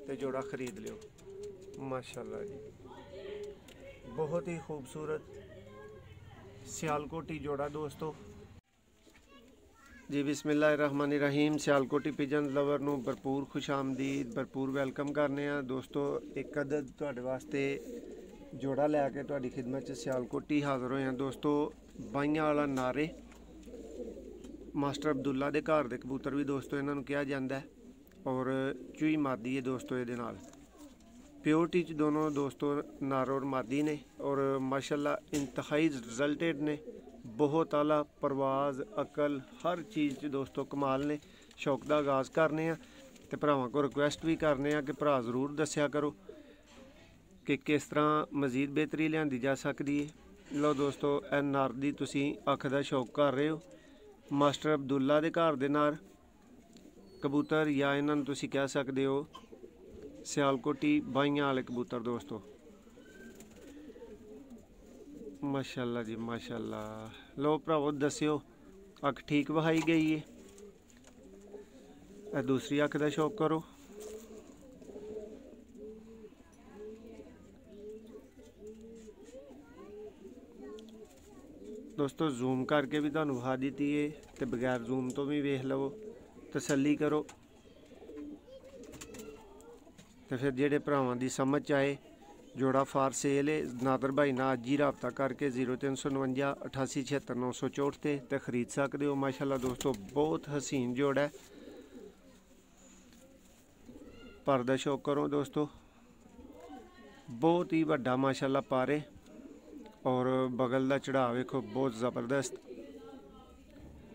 तो जोड़ा खरीद लियो। माशाल्लाह जी, बहुत ही खूबसूरत सियालकोटी जोड़ा दोस्तों जी। बिस्मिल्लाहिर्रहमानिर्रहीम। सियालकोटी पिजन लवर नूं भरपूर खुश आमदीद, भरपूर वेलकम करने दोस्तों। एक अदद तुहाडे वास्ते जोड़ा लैके तुहाडी खिदमत च सियालकोटी हाज़र होए हैं दोस्तों। बाइयां वाला नारे मास्टर अब्दुल्ला दे घर दे कबूतर भी दोस्तों इन्हां नूं कहा जांदा है, और चूई मादी है दोस्तों। ये नाल प्योरिटी च दोनों दोस्तों नार और मादी ने, और माशाल्लाह इंतहाई रिजल्टेड ने। बहुत आला परवाज अकल हर चीज़ च दोस्तों कमाल ने। शौक का आगाज़ करने तो भरावां को रिक्वेस्ट भी करने कि भरा जरूर दस्या करो कि किस तरह मजीद बेहतरी लियांदी जा सकती है। लो दोस्तों, ए नर दी तुसीं अख दा शौक कर रहे हो, मास्टर अब्दुल्ला दे घर दे नार कबूतर, या इन्हां नूं तुसीं कह सकते हो सियालकोटी बाइयां वाले कबूतर दोस्तों। माशाल्लाह जी माशाल्लाह। लो भरावो दस्यो अख ठीक बहाई गई है, दूसरी अख का शौक करो। दोस्तों जूम करके भी तुहानूं विखा दी है, तो बगैर जूम तो भी वेख लवो, तसल्ली करो। तो फिर जेडे भरावां दी समझ आए जोड़ा फार सेल है, नादर भाई ना अज ही रबता करके 0349 88 76 964 ते खरीद सकते हो। माशाल्लाह दोस्तों बहुत हसीन जोड़ा है, पर दा शौक करो दोस्तों। बहुत ही वड्डा माशाल्लाह पारे, और बगल का चढ़ा वेखो बहुत ज़बरदस्त।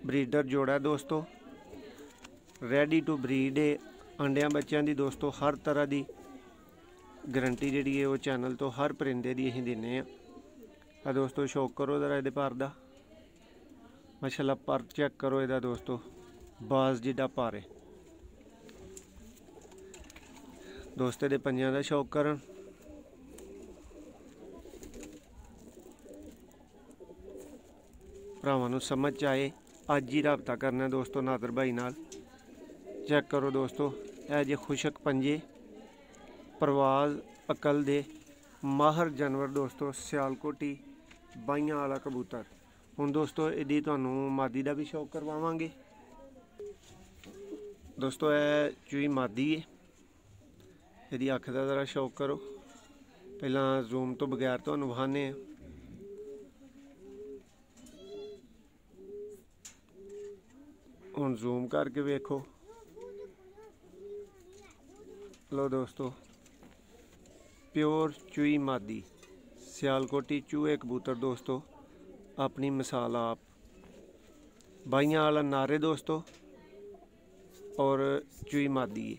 ब्रीडर जोड़ा है दोस्तों, रेडी टू ब्रीड है। अंडियां बच्चों की दोस्तों हर तरह की गारंटी जी है वो चैनल तो हर परिंदे की असीं दिन्ने आ दोस्तों। शौक करो जरा ये पर दा, माशाल्लाह पर चेक करो ये दोस्तों, बाज जिड्डा पर है। दोस्ते दे पंजां दा शौक करन। भरावां नूं समझ आए अज ही रबता करना दोस्तों नादर भाई नाल। चेक करो दोस्तों, ए जे खुशक पंजे परवाज अकल दे माहर जानवर दोस्तों, सियालकोटी बाइयां वाला कबूतर। हुण दोस्तों इहदी तुहानूं मादी का भी शौक करवावांगे दोस्तों। ए चूई मादी है, इहदी अख का जरा शौक करो। पहला जूम तो बगैर तुहानूं विखाने आ। हुण जूम करके वेखो। लो दोस्तों, प्योर चूई मादी सियालकोटी चूहे कबूतर दोस्तों, अपनी मिसाल आप। बाइयां वाला नारे दोस्तों, और चूई मादी है।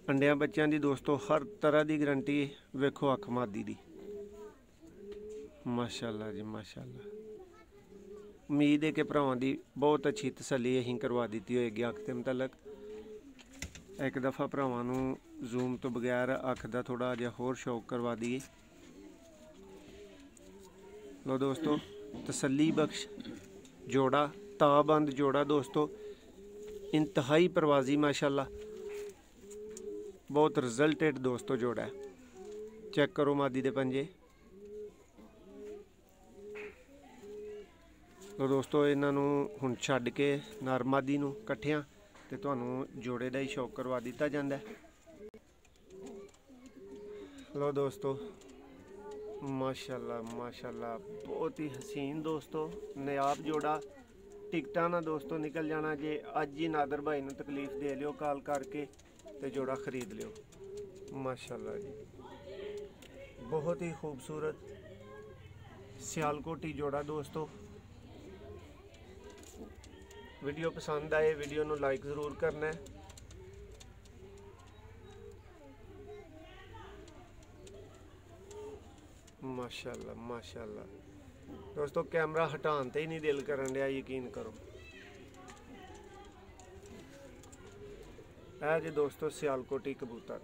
अंडियां बच्चों की दोस्तों हर तरह की गारंटी है। वेखो अख मादी दी, माशाल्लाह जी माशाल्लाह। उम्मीद है कि भरावां की बहुत अच्छी तसल्ली असीं करवा दी होएगी अख के मुतलक। एक दफ़ा भरावां नूं जूम तो बगैर अख का थोड़ा जिहा होर शौक करवा दिए। लो दोस्तों, तसल्ली बख्श जोड़ा, ताबंद जोड़ा दोस्तों, इंतहाई परवाजी माशाल्लाह, बहुत रिजल्टेड दोस्तों जोड़ा है। चेक करो मादी दे पंजे। तो दोस्तों इन्हां नूं हुण छड्ड के नर मादी नूं कट्ठियां ते तुहानूं जोड़े का ही शौक करवा दिता जाता है। लो दोस्तों माशाल्लाह माशाल्लाह, बहुत ही हसीन दोस्तों नायाब जोड़ा। टिकटा ना दोस्तों निकल जाना जे अज ही नादर भाई नूं तकलीफ दे लियो कॉल करके, तो जोड़ा खरीद लियो। माशाल्लाह जी, बहुत ही खूबसूरत सियालकोटी जोड़ा दोस्तों। वीडियो पसंद आए वीडियो नूं लाइक ज़रूर करना है। माशाल्लाह माशाल्लाह दोस्तों, कैमरा हटाने ते ही नहीं दिल करन दिया, यकीन करो। है जी दोस्तों सियालकोटी कबूतर।